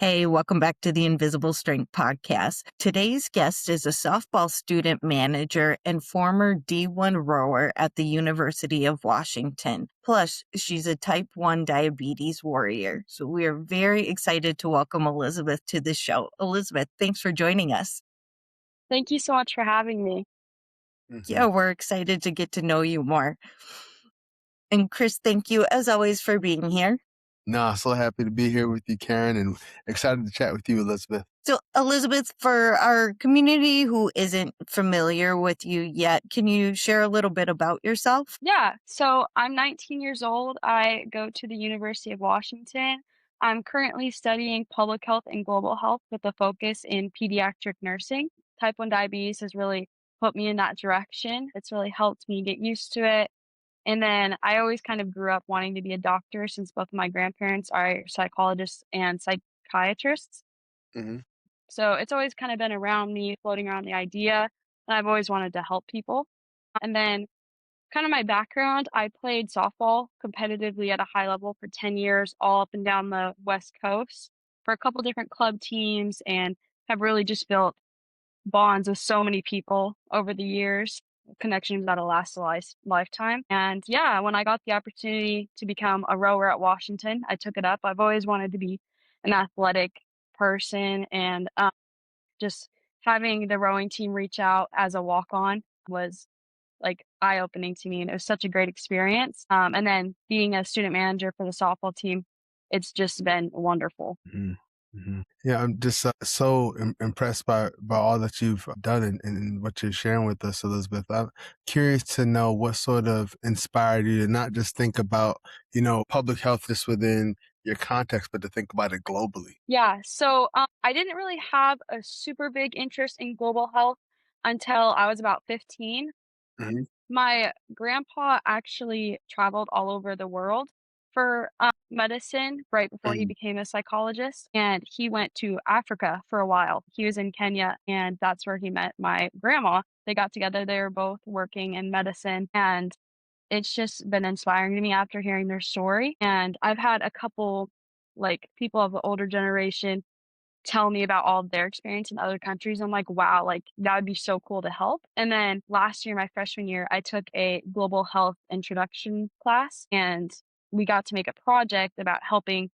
Hey, welcome back to the Invisible Strength podcast. Today's guest is a softball student manager and former D1 rower at the University of Washington. Plus, she's a type 1 diabetes warrior. So we are very excited to welcome Elizabeth to the show. Elizabeth, thanks for joining us. Thank you so much for having me. Yeah, we're excited to get to know you more. And Chris, thank you as always for being here. No, so happy to be here with you, Karin, and excited to chat with you, Elizabeth. So, Elizabeth, for our community who isn't familiar with you yet, can you share a little bit about yourself? Yeah, so I'm 19 years old. I go to the University of Washington. I'm currently studying public health and global health with a focus in pediatric nursing. Type 1 diabetes has really put me in that direction. It's really helped me get used to it. And then I always kind of grew up wanting to be a doctor since both of my grandparents are psychologists and psychiatrists. hmm So it's always kind of been around me, floating around the idea, and I've always wanted to help people. And then kind of my background, I played softball competitively at a high level for 10 years, all up and down the West Coast for a couple different club teams, and have really just built bonds with so many people over the years, connections that'll last a lifetime. And yeah, when I got the opportunity to become a rower at Washington, I took it up. I've always wanted to be an athletic person, and just having the rowing team reach out as a walk-on was like eye-opening to me, and it was such a great experience. And then being a student manager for the softball team, it's just been wonderful. hmm Yeah, I'm just so impressed by all that you've done and what you're sharing with us, Elizabeth. I'm curious to know what sort of inspired you to not just think about, public health just within your context, but to think about it globally. Yeah, so I didn't really have a super big interest in global health until I was about 15. hmm My grandpa actually traveled all over the world for medicine right before he hmm became a psychologist. And he went to Africa for a while. He was in Kenya, and that's where he met my grandma. They got together, they were both working in medicine. And it's just been inspiring to me after hearing their story. And I've had a couple, like, people of the older generation tell me about all of their experience in other countries. I'm like, wow, like that would be so cool to help. And then last year, my freshman year, I took a global health introduction class, and we got to make a project about helping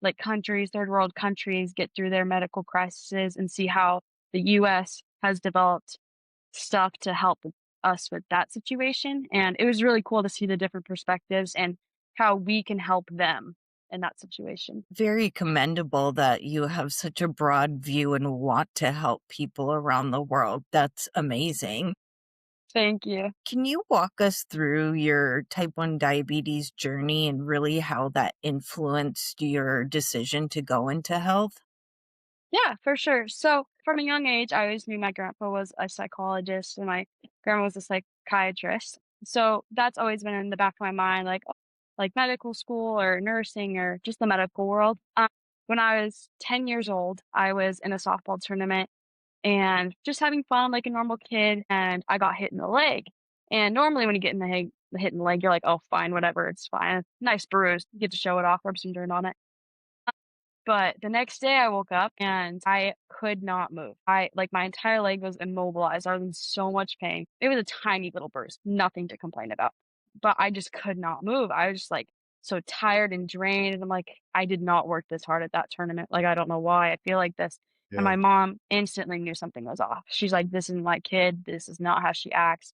like countries, third world countries, get through their medical crises and see how the US has developed stuff to help us with that situation. And it was really cool to see the different perspectives and how we can help them in that situation. Very commendable that you have such a broad view and want to help people around the world. That's amazing. Thank you. Can you walk us through your type 1 diabetes journey and really how that influenced your decision to go into health? Yeah, for sure. So from a young age, I always knew my grandpa was a psychologist and my grandma was a psychiatrist. So that's always been in the back of my mind, like like medical school or nursing or just the medical world. When I was 10 years old, I was in a softball tournament and just having fun like a normal kid, and I got hit in the leg. And normally when you get in hit in the leg, you're like, oh, fine, whatever, it's fine. Nice bruise. You get to show it off, rub some dirt on it. But the next day I woke up and I could not move. I like my entire leg was immobilized. I was in so much pain. It was a tiny little bruise, nothing to complain about. But I just could not move. I was just like so tired and drained. And I'm like, I did not work this hard at that tournament. Like, I don't know why I feel like this. And Yeah. my mom instantly knew something was off. She's like, this isn't my kid. This is not how she acts.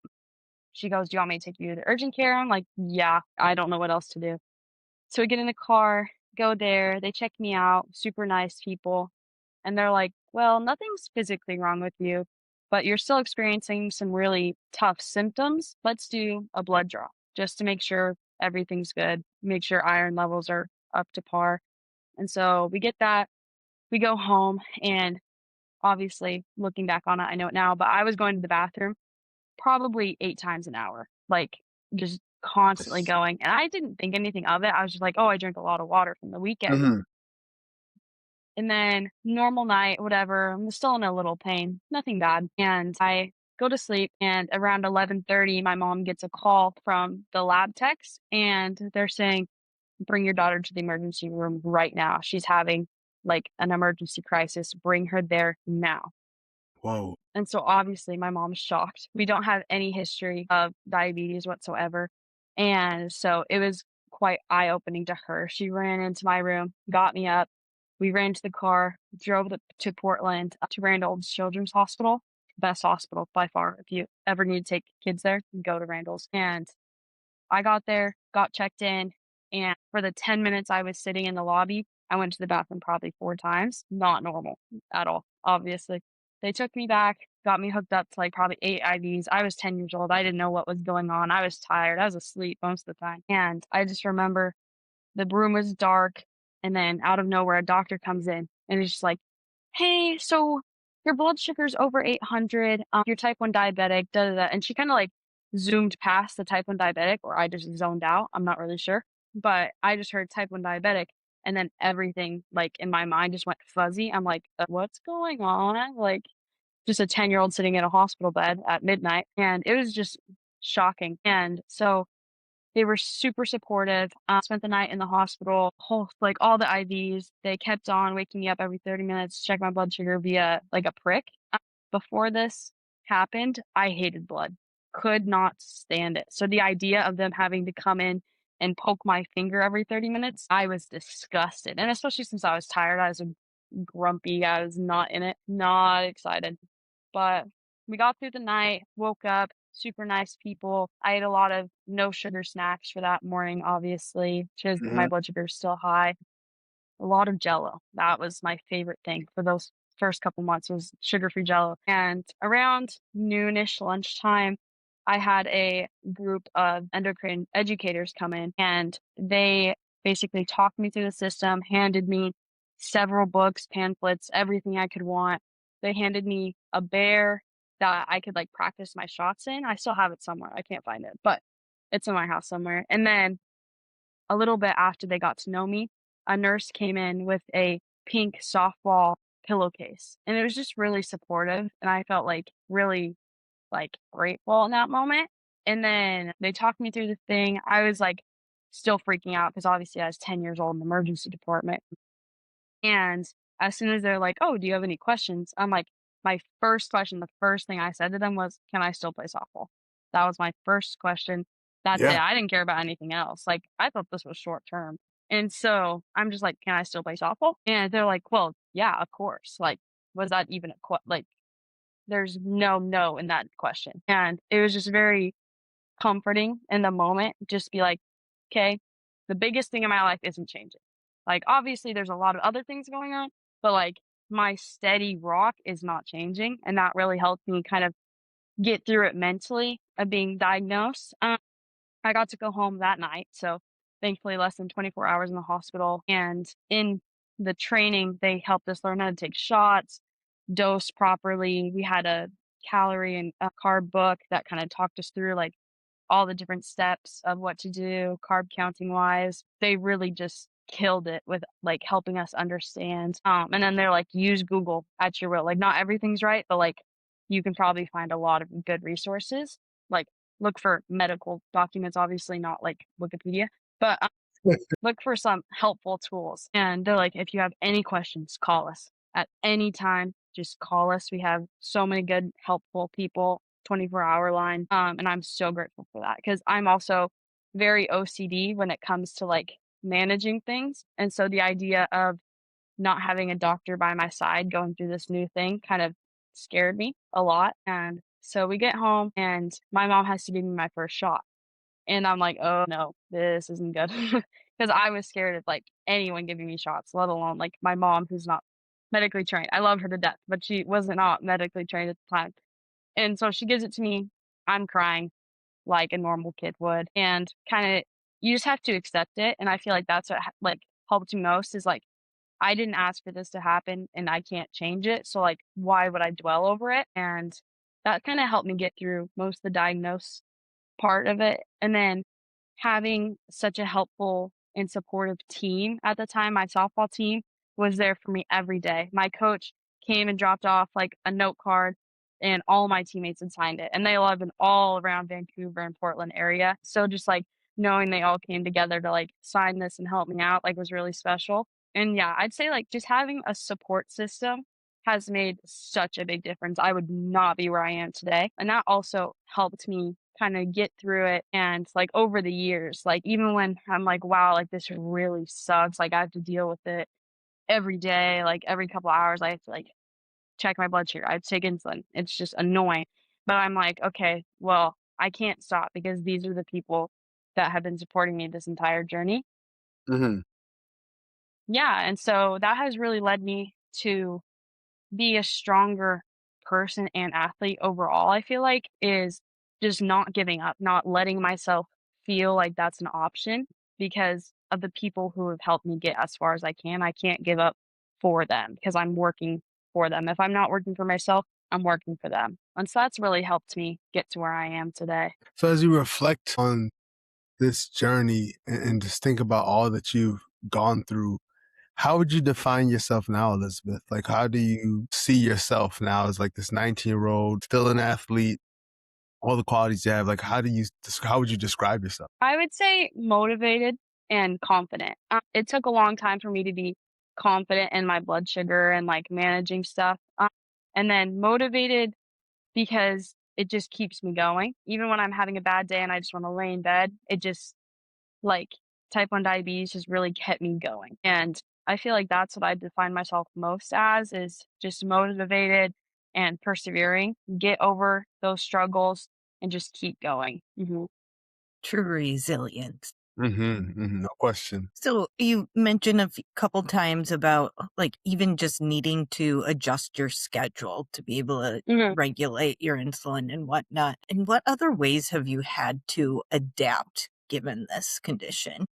She goes, do you want me to take you to urgent care? I'm like, yeah, I don't know what else to do. So we get in the car, go there, they check me out, super nice people, and they're like, "Well, nothing's physically wrong with you, but you're still experiencing some really tough symptoms. Let's do a blood draw just to make sure everything's good, make sure iron levels are up to par." And so we get that, we go home, and obviously, looking back on it, I know it now, but I was going to the bathroom probably 8 times an hour, like, just constantly going, and I didn't think anything of it. I was just like, "Oh, I drank a lot of water from the weekend." hmm And then normal night, whatever, I'm still in a little pain, nothing bad, and I go to sleep, and around 11:30, my mom gets a call from the lab techs, and they're saying, "Bring your daughter to the emergency room right now. She's having, like an emergency crisis. Bring her there now. Whoa. And so obviously my mom's shocked. We don't have any history of diabetes whatsoever. And so it was quite eye opening to her. She ran into my room, got me up. We ran to the car, drove to Portland to Randall's Children's Hospital, best hospital by far. If you ever need to take kids there, go to Randall's. And I got there, got checked in, and for the 10 minutes I was sitting in the lobby, I went to the bathroom probably 4 times. Not normal at all, obviously. They took me back, got me hooked up to like probably 8 IVs. I was 10 years old. I didn't know what was going on. I was tired. I was asleep most of the time. And I just remember the room was dark, and then out of nowhere, a doctor comes in and is just like, "Hey, so your blood sugar's over 800. You're type 1 diabetic, da da da." And she kind of like zoomed past the type 1 diabetic, or I just zoned out. I'm not really sure. But I just heard type 1 diabetic. And then everything like in my mind just went fuzzy. I'm like, what's going on? Like, just a 10-year-old sitting in a hospital bed at midnight. And it was just shocking. And so they were super supportive. Spent the night in the hospital, like all the IVs. They kept on waking me up every 30 minutes to check my blood sugar via like a prick. Before this happened, I hated blood, could not stand it. So the idea of them having to come in and poke my finger every 30 minutes, I was disgusted. And especially since I was tired, I was grumpy. I was not in it, not excited. But we got through the night, woke up, super nice people. I ate a lot of no sugar snacks for that morning, obviously, because my Hmm. blood sugar is still high. A lot of Jello. That was my favorite thing for those first couple months was sugar-free Jello. And around noonish lunchtime, I had a group of endocrine educators come in, and they basically talked me through the system, handed me several books, pamphlets, everything I could want. They handed me a bear that I could like practice my shots in. I still have it somewhere. I can't find it, but it's in my house somewhere. And then a little bit after they got to know me, a nurse came in with a pink softball pillowcase, and it was just really supportive, and I felt, like, really, like, grateful in that moment, and then they talked me through the thing. I was, like, still freaking out because obviously I was 10 years old in the emergency department, and as soon as they're like, "Oh, do you have any questions?" I'm like my first question, the first thing I said to them was, "Can I still play softball?" That was my first question. That's it. Yeah. I didn't care about anything else. Like, I thought this was short term. And so I'm just like, "Can I still play softball?" And they're like, "Well, yeah, of course." Like, was that even a like, there's no in that question. And it was just very comforting in the moment, just be like, "Okay, the biggest thing in my life isn't changing." Like, obviously, there's a lot of other things going on, but, like, my steady rock is not changing, and that really helped me kind of get through it mentally of being diagnosed. I got to go home that night, so thankfully less than 24 hours in the hospital, and in the training, they helped us learn how to take shots, dose properly. We had a calorie and a carb book that kinda talked us through, like, all the different steps of what to do, carb counting wise. They really just killed it with like helping us understand. And then they're like, use Google at your will. Like, not everything's right, but like you can probably find a lot of good resources. Like, look for medical documents, obviously not like Wikipedia, but look for some helpful tools. And they're like, if you have any questions, call us at any time. Just call us. We have so many good, helpful people, 24-hour line. And I'm so grateful for that because I'm also very OCD when it comes to like managing things. And so the idea of not having a doctor by my side going through this new thing kind of scared me a lot. And so we get home and my mom has to give me my first shot. And I'm like, "Oh, no, this isn't good." Because I was scared of, like, anyone giving me shots, let alone, like, my mom who's not medically trained. I love her to death, but she was not medically trained at the time. And so she gives it to me. I'm crying like a normal kid would, and kinda you just have to accept it, and I feel like that's what like, helped me most is, like, I didn't ask for this to happen, and I can't change it, so, like, why would I dwell over it? And that kinda helped me get through most of the diagnose part of it. And then having such a helpful and supportive team at the time, my softball team was there for me every day. My coach came and dropped off like a note card and all my teammates had signed it. And they live in all around Vancouver and Portland area. So just like knowing they all came together to like sign this and help me out like was really special. And yeah, I'd say like just having a support system has made such a big difference. I would not be where I am today. And that also helped me kind of get through it. And like over the years, like even when I'm like, wow, like this really sucks. Like I have to deal with it every day, like every couple hours, I have to like check my blood sugar. I have to take insulin. It's just annoying. But I'm like, okay, well, I can't stop because these are the people that have been supporting me this entire journey. Hmm. Yeah. And so that has really led me to be a stronger person and athlete overall, I feel like, is just not giving up, not letting myself feel like that's an option because of the people who have helped me get as far as I can. I can't give up for them because I'm working for them. If I'm not working for myself, I'm working for them. And so that's really helped me get to where I am today. So as you reflect on this journey and just think about all that you've gone through, how would you define yourself now, Elizabeth? Like, how do you see yourself now as like this 19-year-old, still an athlete, all the qualities you have? Like, how would you describe yourself? I would say motivated and confident. It took a long time for me to be confident in my blood sugar and like managing stuff. And then motivated because it just keeps me going. Even when I'm having a bad day and I just want to lay in bed, it just like type 1 diabetes just really kept me going. And I feel like that's what I define myself most as is just motivated and persevering, get over those struggles and just keep going. True resilience. No question. So you mentioned a couple times about like even just needing to adjust your schedule to be able to hmm regulate your insulin and whatnot. And what other ways have you had to adapt given this condition?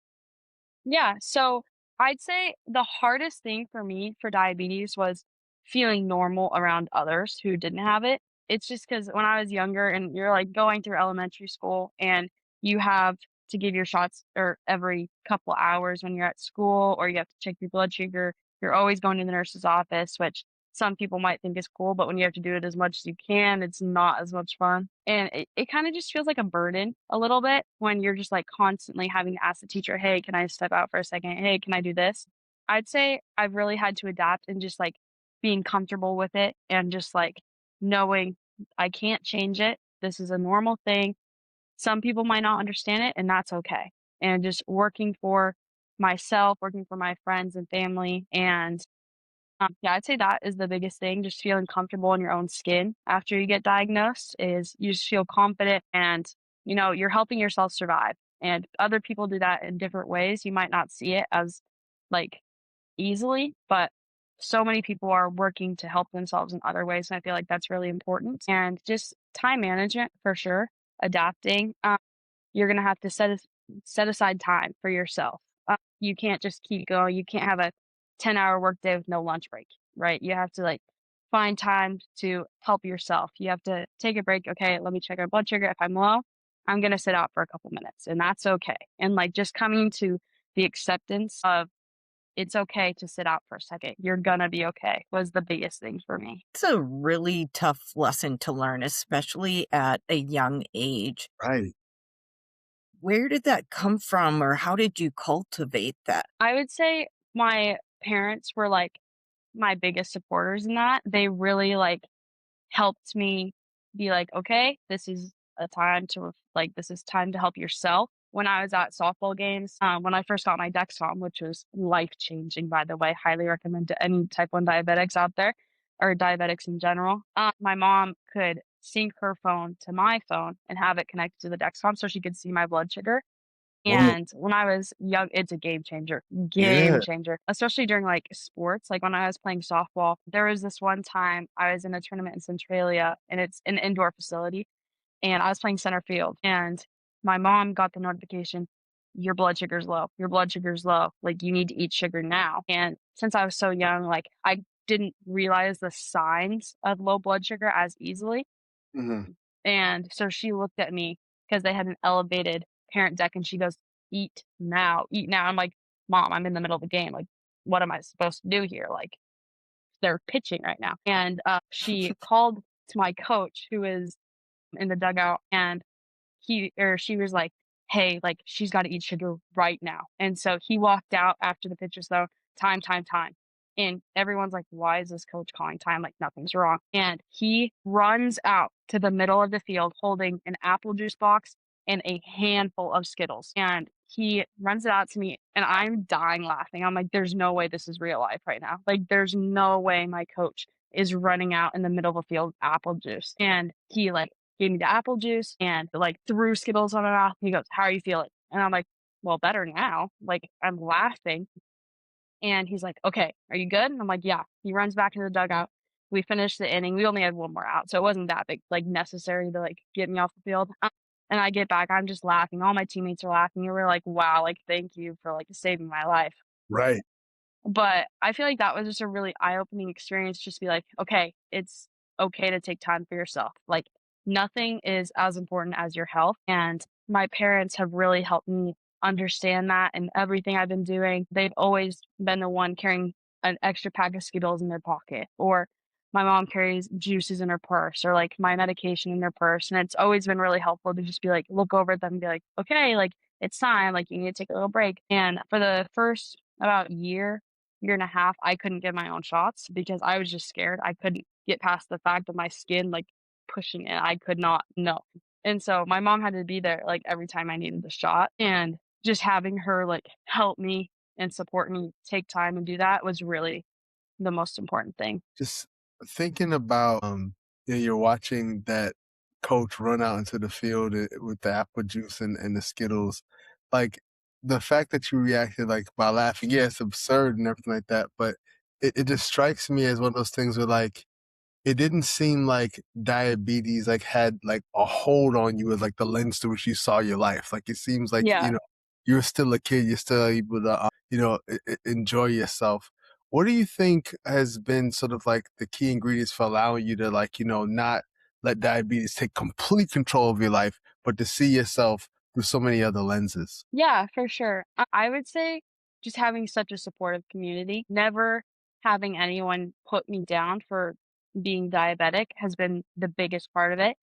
Yeah, so I'd say the hardest thing for me for diabetes was feeling normal around others who didn't have it. It's just because when I was younger and you're like going through elementary school and you have to give your shots or every couple hours when you're at school or you have to check your blood sugar, you're always going to the nurse's office, which some people might think is cool, but when you have to do it as much as you can, it's not as much fun. And it kind of just feels like a burden a little bit when you're just like constantly having to ask the teacher, hey, can I step out for a second? Hey, can I do this? I'd say I've really had to adapt and just like being comfortable with it and just like knowing I can't change it. This is a normal thing. Some people might not understand it, and that's okay. And just working for myself, working for my friends and family, and yeah, I'd say that is the biggest thing, just feeling comfortable in your own skin after you get diagnosed is you just feel confident and, you're helping yourself survive. And other people do that in different ways. You might not see it as like easily, but so many people are working to help themselves in other ways. And I feel like that's really important. And just time management for sure, adapting. You're gonna have to set aside time for yourself. You can't just keep going. You can't have a 10-hour workday with no lunch break, right? You have to like find time to help yourself. You have to take a break. Okay, let me check my blood sugar. If I'm low, I'm gonna sit out for a couple minutes, and that's okay. And like just coming to the acceptance of it's okay to sit out for a second. You're gonna be okay was the biggest thing for me. It's a really tough lesson to learn, especially at a young age. Right. Where did that come from, or how did you cultivate that? I would say my parents were like my biggest supporters in that. They really like helped me be like, okay, this is a time to this is time to help yourself. When I was at softball games, when I first got my Dexcom, which was life changing, by the way, highly recommend to any type 1 diabetics out there or diabetics in general. My mom could sync her phone to my phone and have it connected to the Dexcom so she could see my blood sugar. Oh, And when I was young, it's a yeah. game changer, especially during like sports. Like when I was playing softball, there was this one time I was in a tournament in Centralia and it's an indoor facility and I was playing center field and my mom got the notification, your blood sugar's low, your blood sugar's low. Like you need to eat sugar now. And since I was so young, like I didn't realize the signs of low blood sugar as easily. Hmm. And so she looked at me because they had an elevated parent deck and she goes, eat now, eat now. I'm like, Mom, I'm in the middle of the game. Like, what am I supposed to do here? Like, they're pitching right now. And she called to my coach who is in the dugout and she was like, hey, like, she's got to eat sugar right now. And so he walked out after the pitch was thrown. time, time, time. And everyone's like, why is this coach calling time? Like nothing's wrong. And he runs out to the middle of the field holding an apple juice box and a handful of Skittles. And he runs it out to me and I'm dying laughing. I'm like, there's no way this is real life right now. Like, there's no way my coach is running out in the middle of a field with apple juice. And he like gave me the apple juice and like threw Skittles on my mouth. He goes, how are you feeling? And I'm like, well, better now. Like, I'm laughing. And he's like, okay, are you good? And I'm like, yeah. He runs back into the dugout. We finished the inning. We only had one more out. So it wasn't that big, like necessary to like get me off the field. And I get back, I'm just laughing. All my teammates are laughing. And we're like, wow, like, thank you for like saving my life. Right. But I feel like that was just a really eye-opening experience, just be like, okay, it's okay to take time for yourself. Like, nothing is as important as your health. And my parents have really helped me understand that and everything I've been doing. They've always been the one carrying an extra pack of Skittles in their pocket, or my mom carries juices in her purse or like my medication in her purse. And it's always been really helpful to just be like, look over at them and be like, okay, like it's time, like you need to take a little break. And for the first about year and a half, I couldn't get my own shots because I was just scared. I couldn't get past the fact of my skin like pushing it. I could not know. And so my mom had to be there like every time I needed the shot. And just having her like help me and support me take time and do that was really the most important thing. Just thinking about, you're watching that coach run out into the field with the apple juice and the Skittles. Like, the fact that you reacted, like, by laughing, yeah, it's absurd and everything like that, but it just strikes me as one of those things where, like, it didn't seem like diabetes, like, had, like, a hold on you as, like, the lens through which you saw your life. Like, it seems like, Yeah. you're still a kid, you're still able to, enjoy yourself. What do you think has been sort of, like, the key ingredients for allowing you to, like, not let diabetes take complete control of your life, but to see yourself through so many other lenses? Yeah, for sure. I would say just having such a supportive community, never having anyone put me down for being diabetic has been the biggest part of it.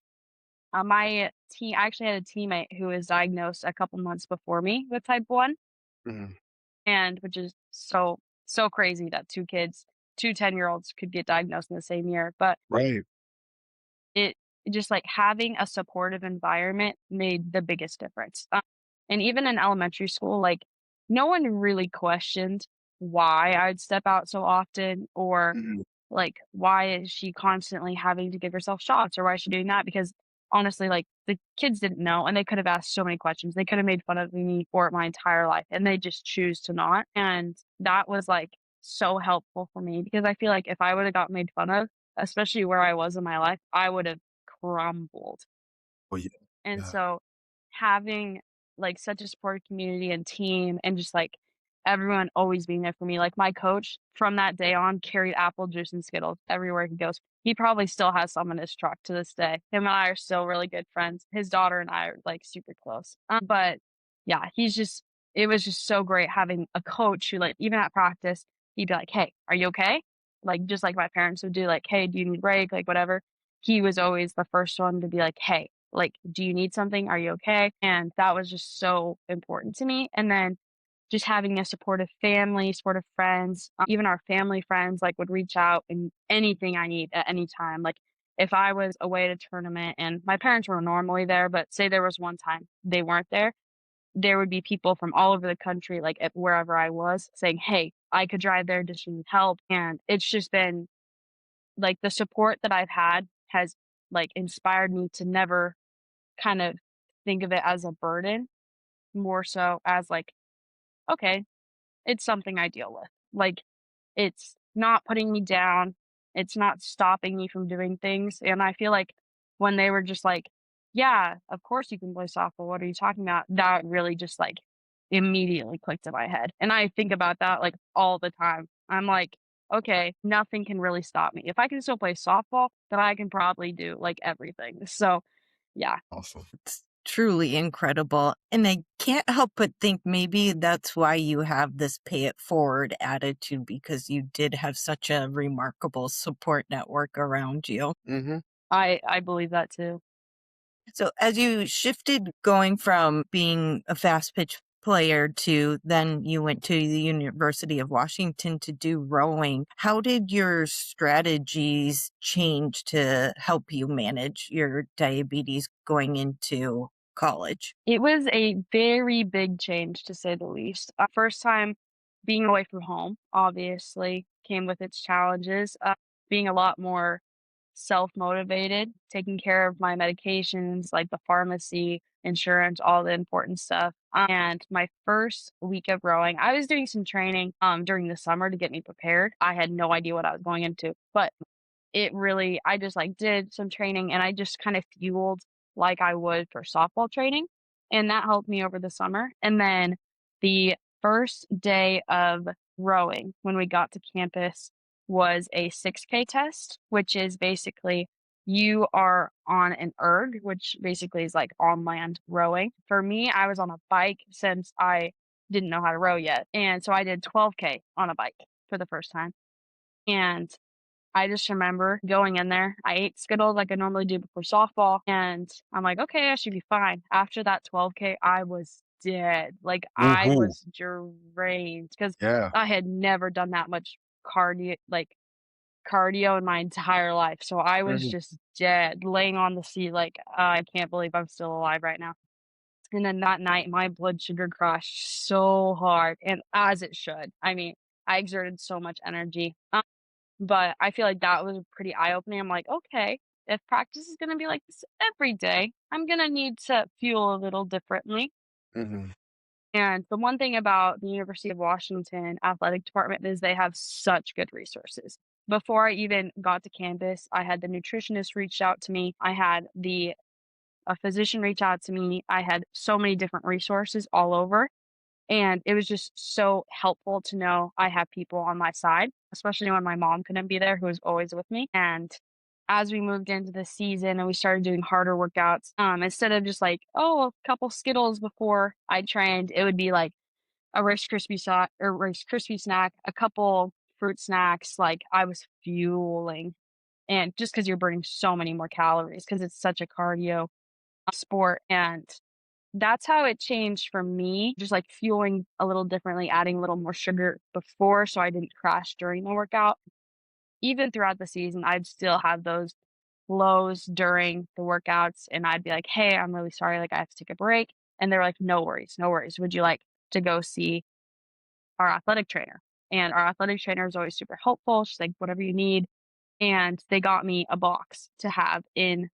I actually had a teammate who was diagnosed a couple months before me with type 1, Mhm. and which is so crazy that two kids, 2 10-year-olds could get diagnosed in the same year. But Right. it just like having a supportive environment made the biggest difference. And even in elementary school, like no one really questioned why I'd step out so often, or Mhm. like why is she constantly having to give herself shots, or why is she doing that? Because honestly, like the kids didn't know and they could have asked so many questions. They could have made fun of me for it my entire life and they just choose to not. And that was like so helpful for me because I feel like if I would have got made fun of, especially where I was in my life, I would have crumbled. Oh, yeah. And Yeah. so having like such a supportive community and team and just like everyone always being there for me. Like my coach from that day on carried apple juice and Skittles everywhere he goes. He probably still has some in his truck to this day. Him and I are still really good friends. His daughter and I are like super close. But yeah, it was just so great having a coach who like even at practice, he'd be like, hey, are you okay? Like just like my parents would do, like, hey, do you need a break? Like whatever. He was always the first one to be like, hey, like, do you need something? Are you okay? And that was just so important to me. And then just having a supportive family, supportive friends, even our family friends like would reach out and anything I need at any time. Like if I was away at a tournament and my parents were normally there, but say there was one time they weren't there, there would be people from all over the country, like at wherever I was, saying, hey, I could drive there, does she need help? And it's just been like the support that I've had has like inspired me to never kind of think of it as a burden, more so as like, okay, it's something I deal with. Like, it's not putting me down. It's not stopping me from doing things. And I feel like when they were just like, yeah, of course you can play softball. What are you talking about? That really just like immediately clicked in my head. And I think about that like all the time. I'm like, okay, nothing can really stop me. If I can still play softball, then I can probably do like everything. So, yeah. Awesome. It's truly incredible. And I can't help but think maybe that's why you have this pay it forward attitude because you did have such a remarkable support network around you. Mhm. I believe that too. So, as you shifted going from being a fast pitch player to then you went to the University of Washington to do rowing. How did your strategies change to help you manage your diabetes going into college? It was a very big change, to say the least. First time being away from home, obviously, came with its challenges. Being a lot more self-motivated, taking care of my medications, like the pharmacy, insurance, all the important stuff. And my first week of rowing, I was doing some training during the summer to get me prepared. I had no idea what I was going into, but it really I just, like, did some training, and I just kind of fueled like I would for softball training, and that helped me over the summer. And then the first day of rowing when we got to campus was a 6K test, which is basically you are on an erg, which basically is like on land rowing. For me, I was on a bike since I didn't know how to row yet, and so I did 12K on a bike for the first time, and I just remember going in there. I ate Skittles like I normally do before softball, and I'm like, "Okay, I should be fine." After that 12K, I was dead. Like, I Woohoo. was drained because Yeah. I had never done that much cardio in my entire life, so I was Mhm. just dead, laying on the seat like, "I can't believe I'm still alive right now." And then that night, my blood sugar crashed so hard, and as it should. I mean, I exerted so much energy. But I feel like that was pretty eye-opening. I'm like, "Okay, if practice is gonna be like this every day, I'm gonna need to fuel a little differently." Mhm. And the one thing about the University of Washington athletic department is they have such good resources. Before I even got to campus, I had the nutritionist reach out to me. I had the a physician reach out to me. I had so many different resources all over. And it was just so helpful to know I have people on my side, especially when my mom couldn't be there, who was always with me. And as we moved into the season and we started doing harder workouts, instead of just like, oh, a couple Skittles before I trained, it would be like a Rice Krispie snack, a couple fruit snacks. Like I was fueling, and just because you're burning so many more calories because it's such a cardio sport. And that's how it changed for me, just, like, fueling a little differently, adding a little more sugar before so I didn't crash during the workout. Even throughout the season, I'd still have those lows during the workouts, and I'd be like, "Hey, I'm really sorry, like, I have to take a break." And they're like, "No worries, no worries. Would you like to go see our athletic trainer?" And our athletic trainer is always super helpful. She's like, "Whatever you need." And they got me a box to have in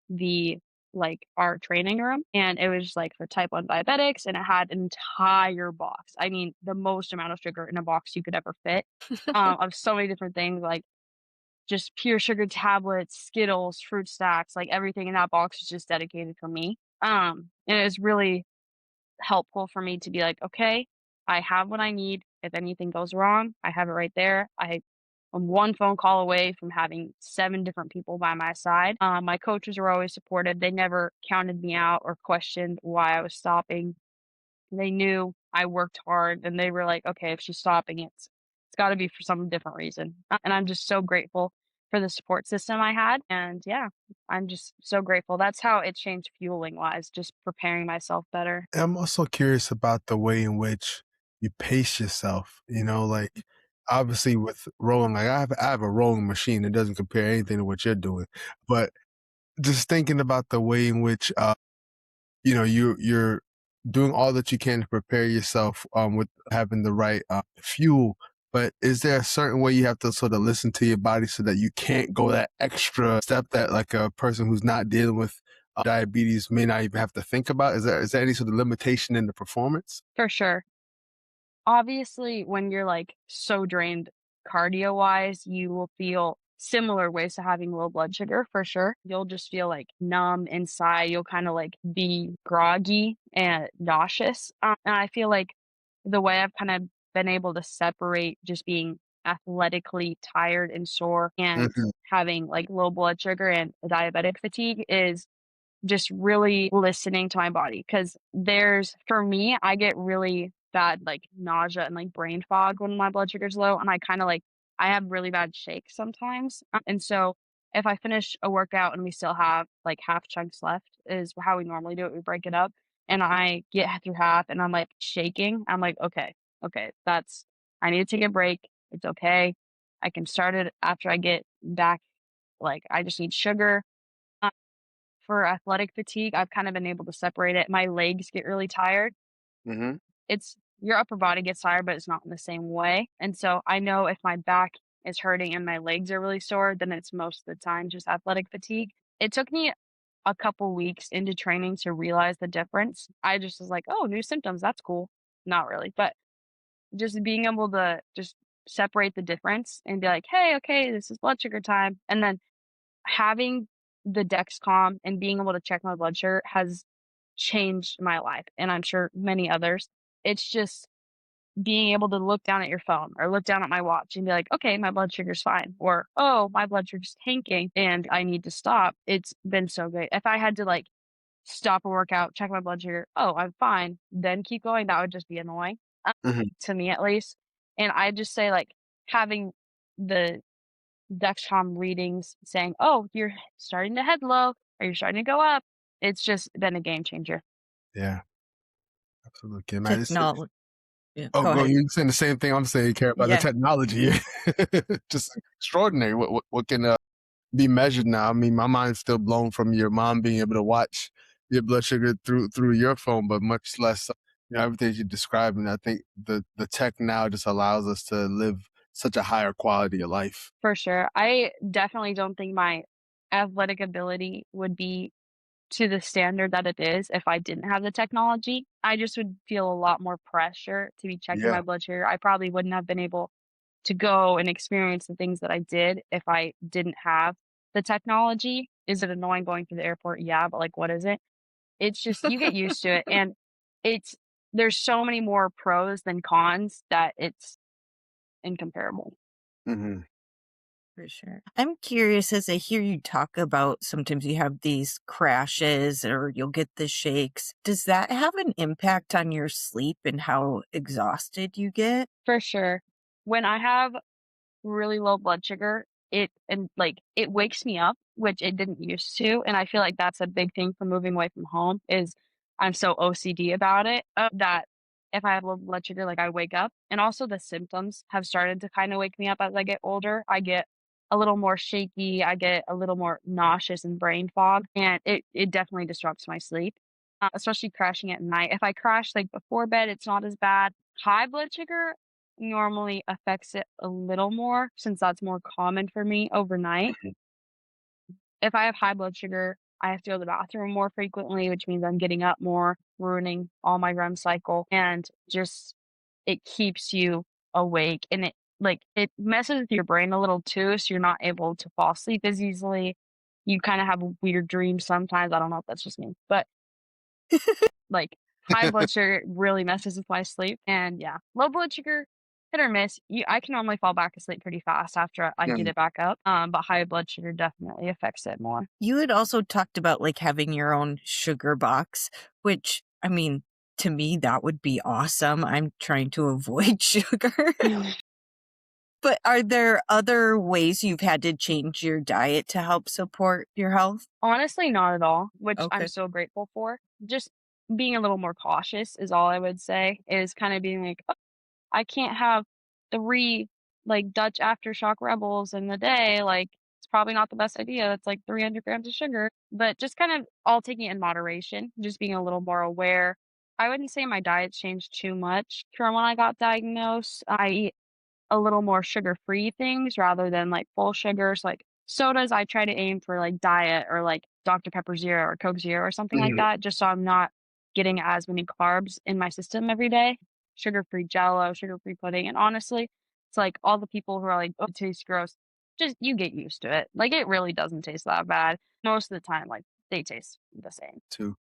our training room, and it was, like, for type 1 diabetics, and it had an entire box. I mean, the most amount of sugar in a box you could ever fit, of so many different things, like, just pure sugar tablets, Skittles, fruit stacks, like, everything in that box was just dedicated for me, and it was really helpful for me to be like, "Okay, I have what I need. If anything goes wrong, I have it right there. I'm one phone call away from having 7 different people by my side." My coaches were always supportive. They never counted me out or questioned why I was stopping. They knew I worked hard, and they were like, "Okay, if she's stopping, it's gotta be for some different reason." And I'm just so grateful for the support system I had, and yeah, I'm just so grateful. That's how it changed fueling-wise, just preparing myself better. I'm also curious about the way in which you pace yourself, like, obviously with rowing, like, I have a rowing machine. It doesn't compare anything to what you're doing, but just thinking about the way in which, you're doing all that you can to prepare yourself, with having the right, fuel, but is there a certain way you have to sort of listen to your body so that you can't go that extra step that, like, a person who's not dealing with, diabetes may not even have to think about? Is there any sort of limitation in the performance? For sure. Obviously, when you're, like, so drained cardio-wise, you will feel similar ways to having low blood sugar, for sure. You'll just feel, like, numb inside, you'll kinda, like, be groggy and nauseous, and I feel like the way I've kind of been able to separate just being athletically tired and sore and Mhm. having, like, low blood sugar and diabetic fatigue is just really listening to my body, because for me, I get really bad, like, nausea and, like, brain fog when my blood sugar's low, and I have really bad shakes sometimes, and so if I finish a workout and we still have, like, half chunks left is how we normally do it, we break it up, and I get through half and I'm like shaking, I'm like, okay, I need to take a break. It's okay. I can start it after I get back. Like, I just need sugar. Uh, for athletic fatigue, I've kind of been able to separate it. My legs get really tired. Hmm. It's your upper body gets tired, but it's not in the same way. And so I know if my back is hurting and my legs are really sore, then it's most of the time just athletic fatigue. It took me a couple weeks into training to realize the difference. I just was like, oh, new symptoms. That's cool. Not really, but just being able to just separate the difference and be like, hey, okay, this is blood sugar time. And then having the Dexcom and being able to check my blood sugar has changed my life, and I'm sure many others. It's just being able to look down at your phone or look down at my watch and be like, okay, my blood sugar's fine. Or, oh, my blood sugar's tanking and I need to stop. It's been so great. If I had to like stop a workout, check my blood sugar, oh, I'm fine, then keep going, that would just be annoying, Hmm. to me at least. And I just say like having the Dexcom readings saying, "Oh, you're starting to head low or you're starting to go up." It's just been a game changer. Yeah, absolutely, man. Technology. Yeah, Oh, go go. ahead. You're saying the same thing I'm saying. You care about the Yeah. technology. Just extraordinary. What can be measured now? I mean, my mind's still blown from your mom being able to watch your blood sugar through your phone, but much less, everything you described. And I think the tech now just allows us to live such a higher quality of life. For sure. I definitely don't think my athletic ability would be to the standard that it is if I didn't have the technology. I just would feel a lot more pressure to be checking Yeah. my blood sugar. I probably wouldn't have been able to go and experience the things that I did if I didn't have the technology. Is it annoying going through the airport? Yeah, but like, what is it? It's just you get used to it, and it's there's so many more pros than cons that it's incomparable. Hmm. For sure. I'm curious as I hear you talk about sometimes you have these crashes or you'll get the shakes. Does that have an impact on your sleep and how exhausted you get? For sure. When I have really low blood sugar, it wakes me up, which it didn't used to, and I feel like that's a big thing for moving away from home is I'm so OCD about it, that if I have low blood sugar, like, I wake up, and also the symptoms have started to kinda wake me up as I get older. I get a little more shaky, I get a little more nauseous and brain fog, and it definitely disrupts my sleep, especially crashing at night. If I crash, like, before bed, it's not as bad. High blood sugar normally affects it a little more since that's more common for me overnight. If I have high blood sugar, I have to go to the bathroom more frequently, which means I'm getting up more, ruining all my REM cycle, and just it keeps you awake and it messes with your brain a little too, so you're not able to fall asleep as easily. You kind of have weird dreams sometimes. I don't know if that's just me, but like, high blood sugar really messes with my sleep, and yeah, low blood sugar, hit or miss. I can normally fall back asleep pretty fast after I get Mhm. it back up, but high blood sugar definitely affects it more. You had also talked about like having your own sugar box, which I mean, to me, that would be awesome. I'm trying to avoid sugar. But are there other ways you've had to change your diet to help support your health? Honestly, not at all, which I'm Okay. so grateful for. Just being a little more cautious is all I would say, is kinda being like, "Oh, I can't have 3, like, Dutch Aftershock Rebels in the day, like, it's probably not the best idea, that's, like, 300 grams of sugar." But just kind of all taking it in moderation, just being a little more aware. I wouldn't say my diet's changed too much from when I got diagnosed. I eat a little more sugar-free things rather than, like, full sugars, like, sodas, I try to aim for, like, diet or, like, Dr. Pepper Zero or Coke Zero or something like Mhm. that, just so I'm not getting as many carbs in my system every day. Sugar-free Jello, sugar-free pudding, and honestly, it's like all the people who are like, "Oh, it tastes gross," just you get used to it. Like, it really doesn't taste that bad. Most of the time, like, they taste the same. Too.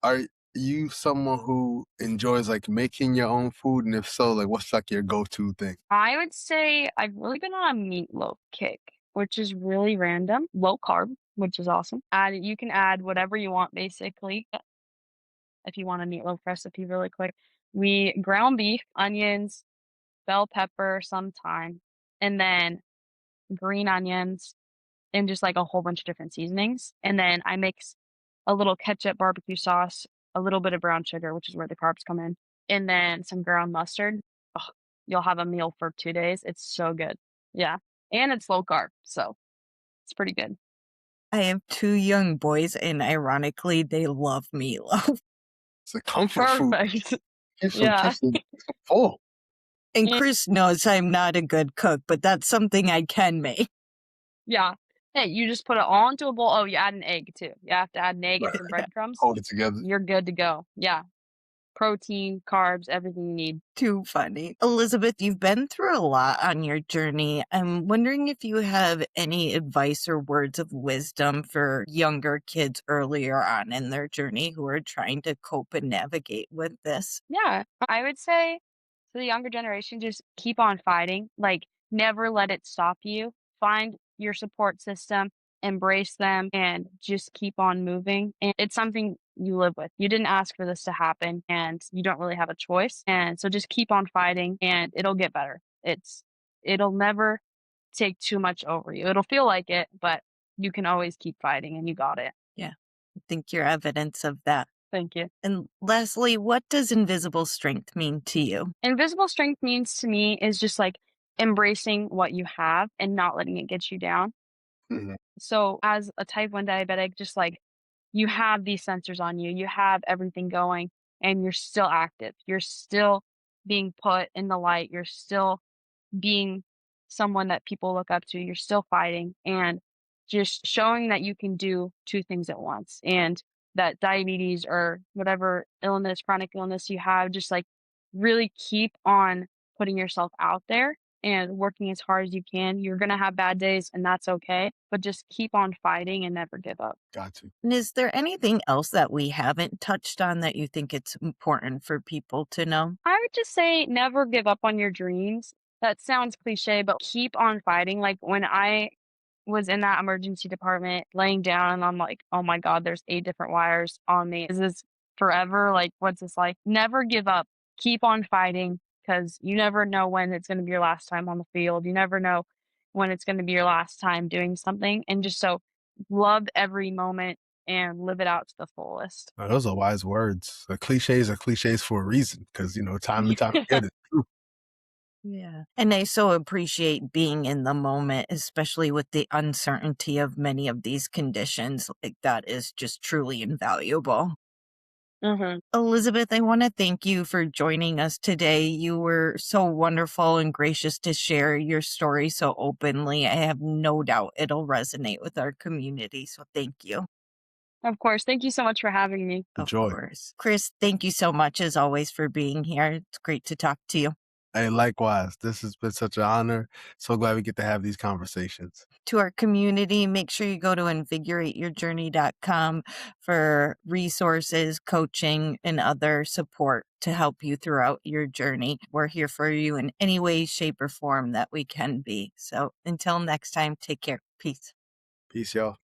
Are you someone who enjoys like making your own food? And if so, like what's like your go-to thing? I would say I've really been on a meatloaf kick, which is really random, low carb, which is awesome. You can add whatever you want basically. If you want a meatloaf recipe really quick, we ground beef, onions, bell pepper, some thyme, and then green onions and just like a whole bunch of different seasonings. And then I mix a little ketchup, barbecue sauce, a little bit of brown sugar, which is where the carbs come in, and then some ground mustard. Oh, you'll have a meal for 2 days. It's so good. Yeah, and it's low carb, so it's pretty good. I have 2 young boys, and ironically, they love meatloaf. It's a comfort food. Perfect. It's so Yeah. full. And And Chris knows I'm not a good cook, but that's something I can make. yeah. Hey, you just put it all into a bowl. Oh, you add an egg too. You have to add an egg and Right. some breadcrumbs. Hold it together. You're good to go. Yeah. Protein, carbs, everything you need. Too funny. Elizabeth, you've been through a lot on your journey. I'm wondering if you have any advice or words of wisdom for younger kids earlier on in their journey who are trying to cope and navigate with this. Yeah. I would say to the younger generation, just keep on fighting. Like, never let it stop you. Find your support system, embrace them, and just keep on moving. And it's something you live with. You didn't ask for this to happen, and you don't really have a choice. And so just keep on fighting, and it'll get better. It'll never take too much over you. It'll feel like it, but you can always keep fighting, and you got it. Yeah, I think you're evidence of that. Thank you. And lastly, what does invisible strength mean to you? Invisible strength means to me is just like embracing what you have and not letting it get you down. Mhm. So as a type 1 diabetic, just like you have these sensors on you, you have everything going and you're still active. You're still being put in the light. You're still being someone that people look up to. You're still fighting and just showing that you can do two things at once and that diabetes or whatever illness, chronic illness you have, just like really keep on putting yourself out there and working as hard as you can. You're going to have bad days and that's okay, but just keep on fighting and never give up. Got you. And is there anything else that we haven't touched on that you think it's important for people to know? I would just say never give up on your dreams. That sounds cliche, but keep on fighting. Like when I was in that emergency department laying down and I'm like, oh my God, there's 8 different wires on me. Is this forever? Like, what's this like? Never give up. Keep on fighting because you never know when it's going to be your last time on the field. You never know when it's going to be your last time doing something. And just so love every moment and live it out to the fullest. Those are wise words. The cliches are cliches for a reason because, time and time again, it's true. Yeah. And I so appreciate being in the moment, especially with the uncertainty of many of these conditions. Like that is just truly invaluable. Hmm. Elizabeth, I want to thank you for joining us today. You were so wonderful and gracious to share your story so openly. I have no doubt it'll resonate with our community. So thank you. Of course. Thank you so much for having me. Of Enjoy. course. Chris, thank you so much as always for being here. It's great to talk to you. Hey, likewise. This has been such an honor. So glad we get to have these conversations. To our community, make sure you go to invigorateyourjourney.com for resources, coaching, and other support to help you throughout your journey. We're here for you in any way, shape, or form that we can be. So until next time, take care. Peace. Peace, y'all.